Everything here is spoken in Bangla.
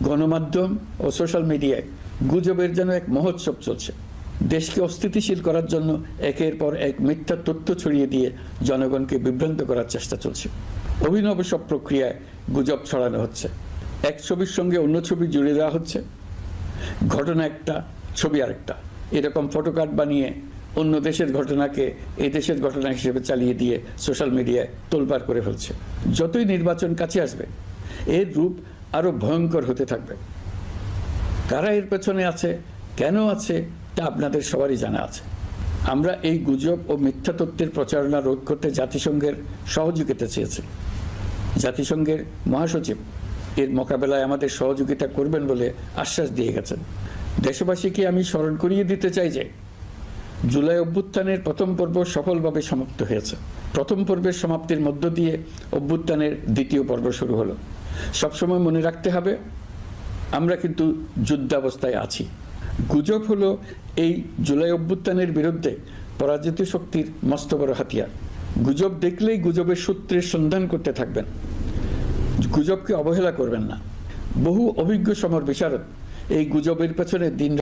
গণমাধ্যম ও সোশ্যাল মিডিয়ায় গুজবের যেন এক মহোৎসব চলছে। দেশকে অস্থিতিশীল করার জন্য একের পর এক মিথ্যা তথ্য ছড়িয়ে দিয়ে জনগণকে বিভ্রান্ত করার চেষ্টা চলছে। অভিনব সব প্রক্রিয়ায় গুজব ছড়ানো হচ্ছে। এক ছবির সঙ্গে অন্য ছবি জুড়ে দেওয়া হচ্ছে, ঘটনা একটা, ছবি আরেকটা। এরকম ফটোকার্ড বানিয়ে অন্য দেশের ঘটনাকে এই দেশের ঘটনা হিসেবে চালিয়ে দিয়ে সোশ্যাল মিডিয়ায় তোলপাড় করে ফেলছে। যতই নির্বাচন কাছে আসবে এর রূপ আরও ভয়ঙ্কর হতে থাকবে। কারা এর পেছনে আছে, কেন আছে, তা আপনাদের সবারই জানা আছে। আমরা এই গুজব ও মিথ্যা তথ্যের প্রচারণা রোধ করতে জাতিসংঘের সহযোগিতা চেয়েছি। জাতিসংঘের মহাসচিব এর মোকাবেলায় আমাদের সহযোগিতা করবেন বলে আশ্বাস দিয়ে গেছেন। দেশবাসীকে আমি স্মরণ করিয়ে দিতে চাই যে জুলাই অভ্যুত্থানের প্রথম পর্ব সফলভাবে সমাপ্ত হয়েছে। প্রথম পর্বের সমাপ্তির মধ্য দিয়ে অভ্যুত্থানের দ্বিতীয় পর্ব শুরু হলো। সবসময় মনে রাখতে হবে, আমরা কিন্তু যুদ্ধাবস্থায় আছি। গুজব হলো এই জুলাই অভ্যুত্থানের বিরুদ্ধে পরাজিত শক্তির মস্ত বড় হাতিয়ার। গুজব দেখলেই গুজবের সূত্রের সন্ধান করতে থাকবেন, গুজবকে অবহেলা করবেন না। বহু অভিজ্ঞ সমর বিশারদ এই গুজবের পেছনে দিন